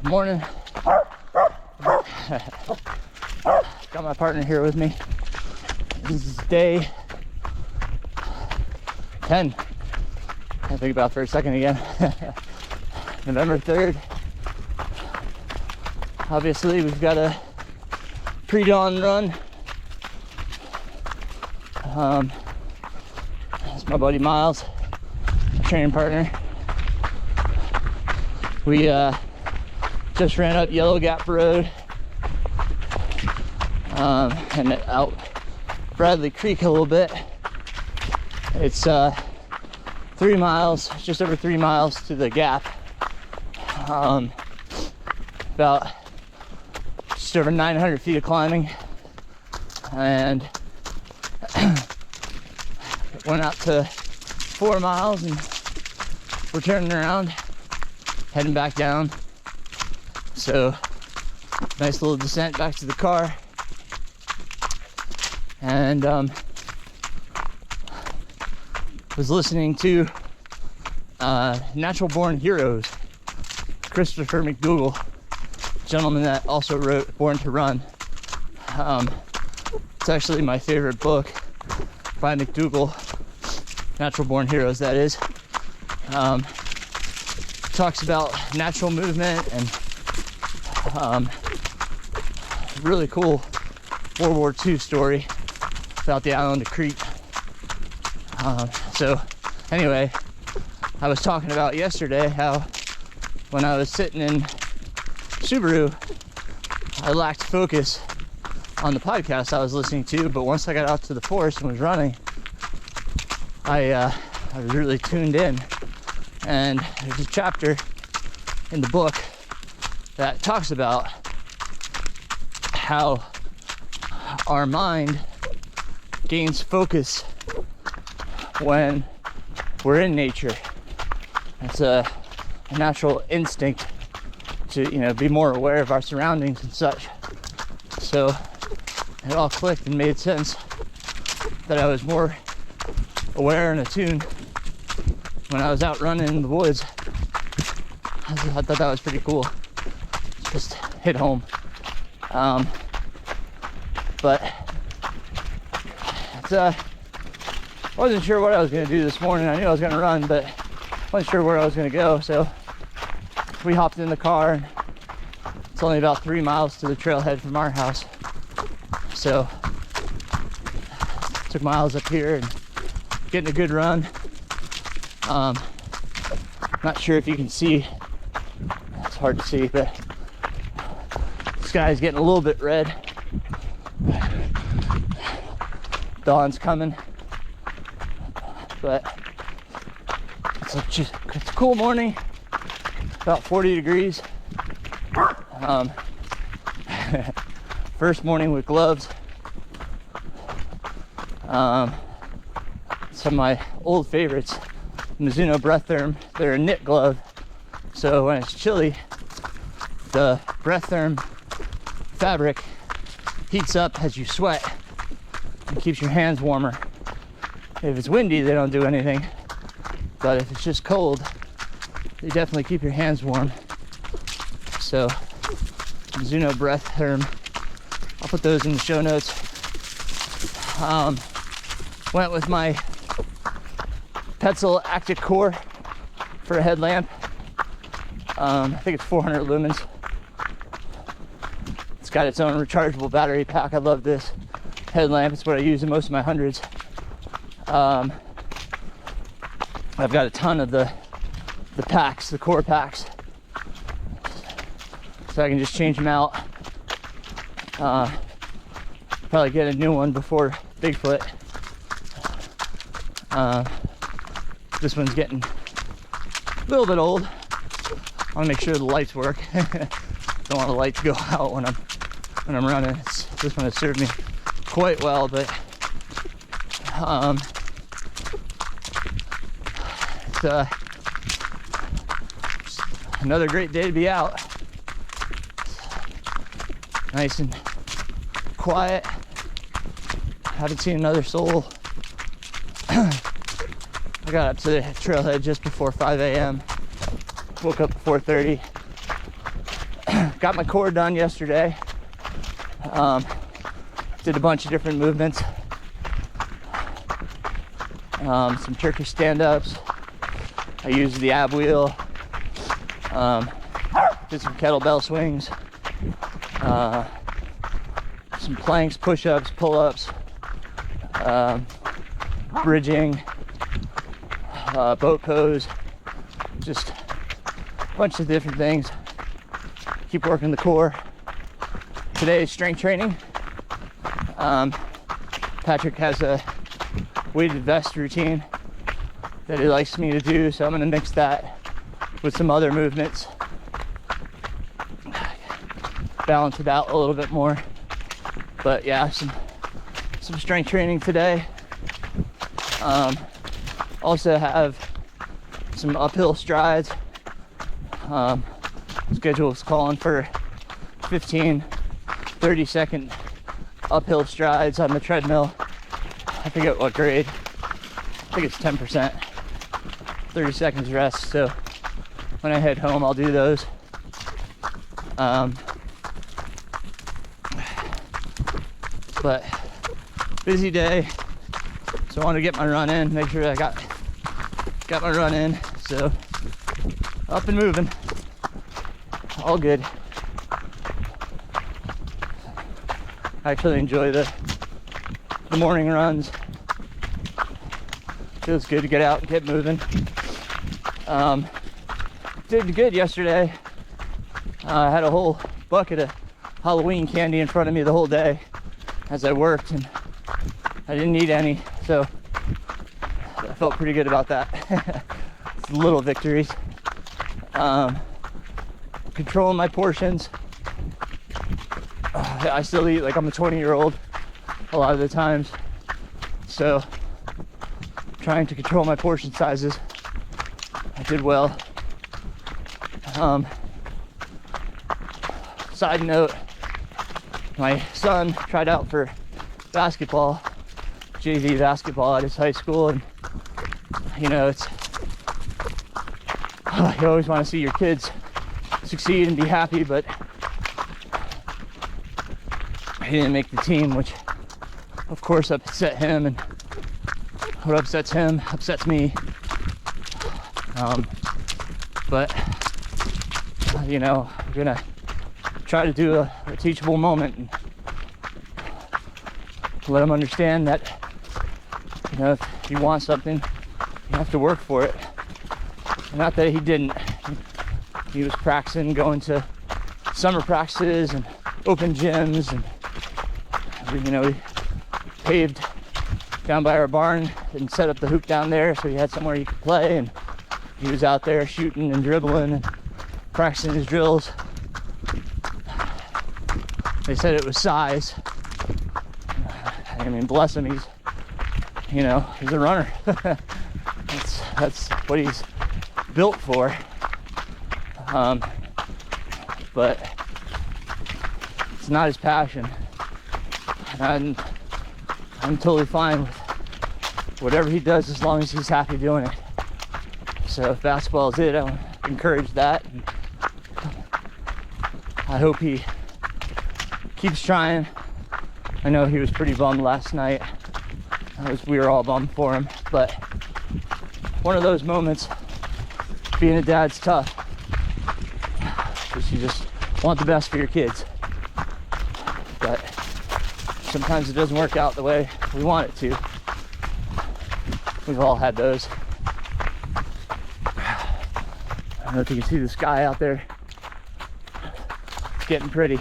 Morning. Got my partner here with me. This is day 10. I think about it for a second again. November 3rd. Obviously, we've got a pre-dawn run. It's my buddy Miles, my training partner. We just ran up Yellow Gap Road and out Bradley Creek a little bit. It's 3 miles, just over 3 miles to the gap. About just over 900 feet of climbing, and went out to 4 miles, and we're turning around, heading back down. So nice little descent back to the car, and was listening to Natural Born Heroes, Christopher McDougall, gentleman that also wrote Born to Run. It's actually my favorite book by McDougall, Natural Born Heroes, that is. Talks about natural movement and really cool World War II story about the island of Crete. So anyway, I was talking about yesterday how when I was sitting in Subaru, I lacked focus on the podcast I was listening to, but once I got out to the forest and was running, I was really tuned in. And there's a chapter in the book that talks about how our mind gains focus when we're in nature. It's a natural instinct to, be more aware of our surroundings and such. So it all clicked and made sense that I was more aware and attuned when I was out running in the woods. I thought that was pretty cool. Just hit home. But it's, I wasn't sure what I was going to do this morning. I knew I was going to run, but wasn't sure where I was going to go. So we hopped in the car, and it's only about 3 miles to the trailhead from our house. So took Miles up here and getting a good run. Not sure if you can see, it's hard to see, but the sky's getting a little bit red. Dawn's coming, but it's a cool morning, about 40 degrees. First morning with gloves. Some of my old favorites, Mizuno Breath Therm. They're a knit glove, so when it's chilly, the Breath Therm fabric heats up as you sweat and keeps your hands warmer. If it's windy, they don't do anything, but if it's just cold, they definitely keep your hands warm. So Mizuno Breath Therm, I'll put those in the show notes. Went with my Petzl Active Core for a headlamp. I think it's 400 lumens. It's got its own rechargeable battery pack. I love this headlamp. It's what I use in most of my hundreds. I've got a ton of the packs, the core packs, so I can just change them out. Probably get a new one before Bigfoot. This one's getting a little bit old. I want to make sure the lights work. Don't want the light to go out when I'm running. This one has served me quite well, but it's another great day to be out. Nice and quiet. Haven't seen another soul. I got up to the trailhead just before 5 a.m. Woke up at 4:30. got my core done yesterday. Did a bunch of different movements. Some Turkish stand-ups. I used the ab wheel. Did some kettlebell swings. Some planks, push-ups, pull-ups. Bridging. Boat pose. Just a bunch of different things. Keep working the core. Today is strength training. Patrick has a weighted vest routine that he likes me to do, so I'm going to mix that with some other movements, balance it out a little bit more. But yeah, some strength training today. Also have some uphill strides. Schedule is calling for 15-30-second uphill strides on the treadmill. I forget what grade. I think it's 10%. 30 seconds rest. So when I head home, I'll do those. But busy day, so I want to get my run in. Make sure I got my run in. So up and moving. All good. I actually enjoy the morning runs. Feels good to get out and get moving. Did good yesterday. I had a whole bucket of Halloween candy in front of me the whole day as I worked, and I didn't eat any, so I felt pretty good about that. Little victories. Controlling my portions. I still eat like I'm a 20-year-old a lot of the times, so trying to control my portion sizes. I did well. Side note, my son tried out for basketball, JV basketball at his high school, and you know, it's you always want to see your kids succeed and be happy, but he didn't make the team, which of course upset him, and what upsets him upsets me. But you know, I'm gonna try to do a teachable moment and let him understand that, you know, if you want something, you have to work for it. Not that he didn't. He was practicing, going to summer practices and open gyms, and you know, we paved down by our barn and set up the hoop down there so he had somewhere he could play, and he was out there shooting and dribbling and practicing his drills. They said it was size. I mean, bless him, he's, you know, he's a runner. That's what he's built for. But it's not his passion. And I'm totally fine with whatever he does as long as he's happy doing it. So if basketball is it, I want to encourage that. And I hope he keeps trying. I know he was pretty bummed last night. We were all bummed for him, but one of those moments, being a dad's tough, because you just want the best for your kids. But sometimes it doesn't work out the way we want it to. We've all had those. I don't know if you can see the sky out there. It's getting pretty.